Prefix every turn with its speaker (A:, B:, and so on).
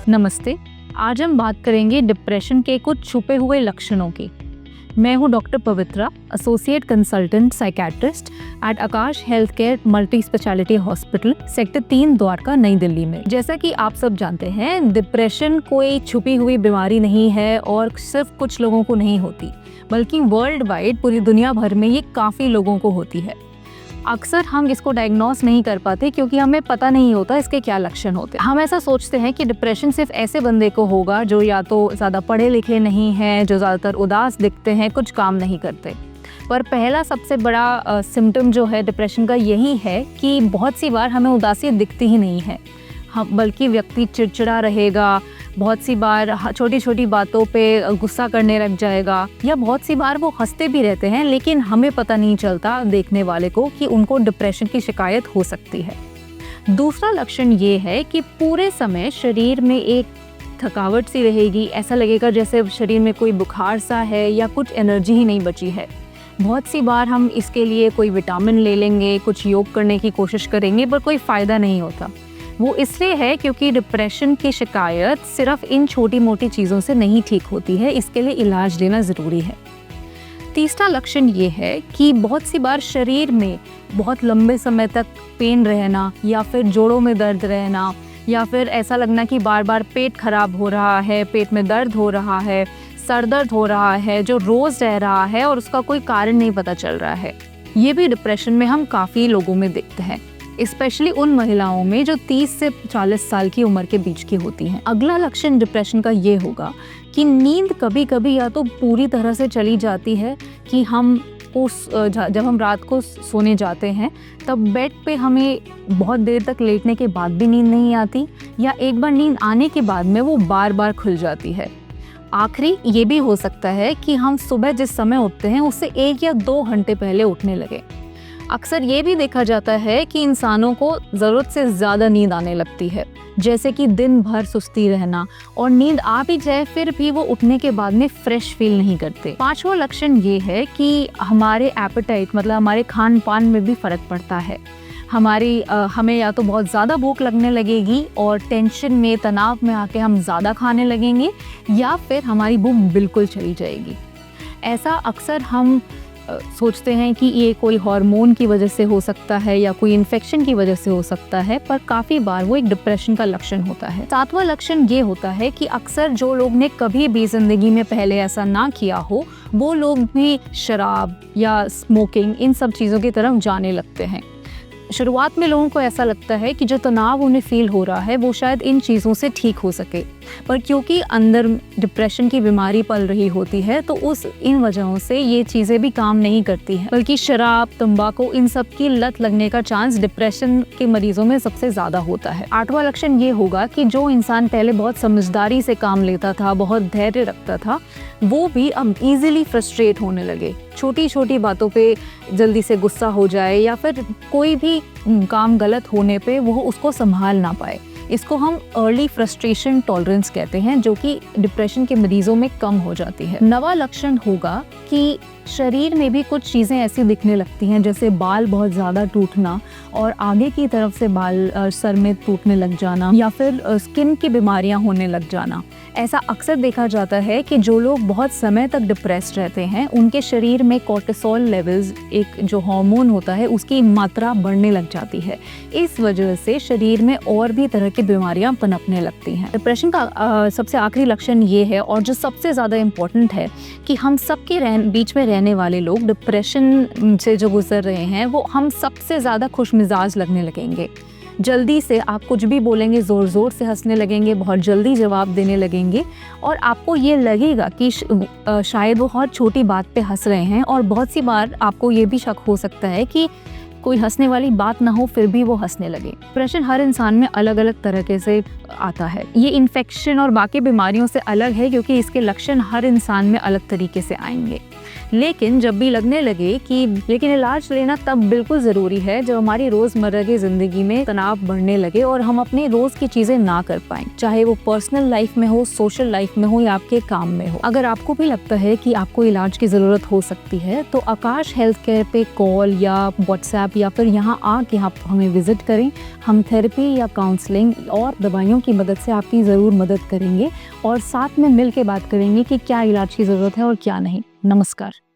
A: नमस्ते। आज हम बात करेंगे डिप्रेशन के कुछ छुपे हुए लक्षणों की। मैं हूँ doctor Pavitra, associate consultant psychiatrist at Aakash healthcare multi speciality hospital, sector 3 Dwarka, New Delhi में। जैसा कि आप सब जानते हैं, डिप्रेशन कोई छुपी हुई बीमारी नहीं है और सिर्फ कुछ लोगों को नहीं होती, बल्कि वर्ल्ड वाइड पूरी दुनिया भर में ये काफ़ी लोगों को होती है। अक्सर हम इसको डायग्नोस नहीं कर पाते क्योंकि हमें पता नहीं होता इसके क्या लक्षण होते हैं। हम ऐसा सोचते हैं कि डिप्रेशन सिर्फ ऐसे बंदे को होगा जो या तो ज़्यादा पढ़े लिखे नहीं हैं, जो ज़्यादातर उदास दिखते हैं, कुछ काम नहीं करते। पर पहला सबसे बड़ा सिम्टम जो है डिप्रेशन का यही है कि बहुत सी बार हमें उदासी दिखती ही नहीं है, बल्कि व्यक्ति चिड़चिड़ा रहेगा, बहुत सी बार छोटी छोटी बातों पे गुस्सा करने लग जाएगा, या बहुत सी बार वो हंसते भी रहते हैं लेकिन हमें पता नहीं चलता देखने वाले को कि उनको डिप्रेशन की शिकायत हो सकती है। दूसरा लक्षण ये है कि पूरे समय शरीर में एक थकावट सी रहेगी, ऐसा लगेगा जैसे शरीर में कोई बुखार सा है या कुछ एनर्जी ही नहीं बची है। बहुत सी बार हम इसके लिए कोई विटामिन ले लेंगे, कुछ योग करने की कोशिश करेंगे, पर कोई फ़ायदा नहीं होता। वो इसलिए है क्योंकि डिप्रेशन की शिकायत सिर्फ इन छोटी मोटी चीज़ों से नहीं ठीक होती है, इसके लिए इलाज लेना ज़रूरी है। तीसरा लक्षण ये है कि बहुत सी बार शरीर में बहुत लंबे समय तक पेन रहना, या फिर जोड़ों में दर्द रहना, या फिर ऐसा लगना कि बार बार पेट खराब हो रहा है, पेट में दर्द हो रहा है, सर दर्द हो रहा है, जो रोज़ रह रहा है और उसका कोई कारण नहीं पता चल रहा है। ये भी डिप्रेशन में हम काफ़ी लोगों में देखते हैं, स्पेशली उन महिलाओं में जो 30 से 40 साल की उम्र के बीच की होती हैं। अगला लक्षण डिप्रेशन का ये होगा कि नींद कभी कभी या तो पूरी तरह से चली जाती है कि जब हम रात को सोने जाते हैं तब बेड पे हमें बहुत देर तक लेटने के बाद भी नींद नहीं आती, या एक बार नींद आने के बाद में वो बार बार खुल जाती है। आखिरी ये भी हो सकता है कि हम सुबह जिस समय उठते हैं उससे 1 या 2 घंटे पहले उठने लगे। अक्सर ये भी देखा जाता है कि इंसानों को ज़रूरत से ज़्यादा नींद आने लगती है, जैसे कि दिन भर सुस्ती रहना, और नींद आ भी जाए फिर भी वो उठने के बाद में फ्रेश फील नहीं करते। पांचवा लक्षण ये है कि हमारे एपेटाइट मतलब हमारे खान पान में भी फ़र्क पड़ता है। हमें या तो बहुत ज़्यादा भूख लगने लगेगी और टेंशन में, तनाव में आके हम ज़्यादा खाने लगेंगे, या फिर हमारी भूख बिल्कुल चली जाएगी। ऐसा अक्सर हम सोचते हैं कि ये कोई हार्मोन की वजह से हो सकता है या कोई इन्फेक्शन की वजह से हो सकता है, पर काफ़ी बार वो एक डिप्रेशन का लक्षण होता है। सातवां लक्षण ये होता है कि अक्सर जो लोग ने कभी भी ज़िंदगी में पहले ऐसा ना किया हो, वो लोग भी शराब या स्मोकिंग, इन सब चीज़ों की तरफ जाने लगते हैं। शुरुआत में लोगों को ऐसा लगता है कि जो तनाव उन्हें फील हो रहा है वो शायद इन चीज़ों से ठीक हो सके, पर क्योंकि अंदर डिप्रेशन की बीमारी पल रही होती है तो इन वजहों से ये चीज़ें भी काम नहीं करती हैं, बल्कि शराब, तंबाकू, इन सब की लत लगने का चांस डिप्रेशन के मरीजों में सबसे ज़्यादा होता है। आठवां लक्षण ये होगा कि जो इंसान पहले बहुत समझदारी से काम लेता था, बहुत धैर्य रखता था, वो भी अब ईजिली फ्रस्ट्रेट होने लगे। छोटी छोटी बातों पे जल्दी से गुस्सा हो जाए, या फिर कोई भी काम गलत होने पे वो उसको संभाल ना पाए। इसको हम अर्ली फ्रस्ट्रेशन टॉलरेंस कहते हैं, जो कि डिप्रेशन के मरीजों में कम हो जाती है। नवा लक्षण होगा कि शरीर में भी कुछ चीज़ें ऐसी दिखने लगती हैं, जैसे बाल बहुत ज़्यादा टूटना और आगे की तरफ से बाल सर में टूटने लग जाना, या फिर स्किन की बीमारियां होने लग जाना। ऐसा अक्सर देखा जाता है कि जो लोग बहुत समय तक डिप्रेस्ड रहते हैं उनके शरीर में कोर्टिसोल लेवल्स, एक जो हार्मोन होता है, उसकी मात्रा बढ़ने लग जाती है। इस वजह से शरीर में और भी तरह की बीमारियां पनपने लगती हैं। डिप्रेशन का सबसे आखिरी लक्षण ये है, और जो सबसे ज़्यादा इम्पोर्टेंट है, कि हम सबके बीच में रहने वाले लोग डिप्रेशन से जो गुजर रहे हैं वो हम सबसे ज़्यादा खुशमिजाज लगने लगेंगे। जल्दी से आप कुछ भी बोलेंगे ज़ोर ज़ोर से हंसने लगेंगे, बहुत जल्दी जवाब देने लगेंगे, और आपको ये लगेगा कि शायद वो बहुत छोटी बात पे हंस रहे हैं, और बहुत सी बार आपको ये भी शक हो सकता है कि कोई हंसने वाली बात ना हो फिर भी वो हंसने लगे। डिप्रेशन हर इंसान में अलग अलग तरीके से आता है। ये इन्फेक्शन और बाकी बीमारियों से अलग है क्योंकि इसके लक्षण हर इंसान में अलग तरीके से आएंगे। लेकिन जब भी लगने लगे कि लेकिन इलाज लेना तब बिल्कुल ज़रूरी है जब हमारी रोज़मर्रा की ज़िंदगी में तनाव बढ़ने लगे और हम अपने रोज़ की चीज़ें ना कर पाएं, चाहे वो पर्सनल लाइफ में हो, सोशल लाइफ में हो या आपके काम में हो। अगर आपको भी लगता है कि आपको इलाज की ज़रूरत हो सकती है तो आकाश हेल्थ केयर पे कॉल या व्हाट्सएप या फिर यहाँ आके आप हमें विजिट करें। हम थेरेपी या काउंसलिंग और दवाइयों की मदद से आपकी ज़रूर मदद करेंगे और साथ में मिल के बात करेंगे कि क्या इलाज की ज़रूरत है और क्या नहीं। नमस्कार।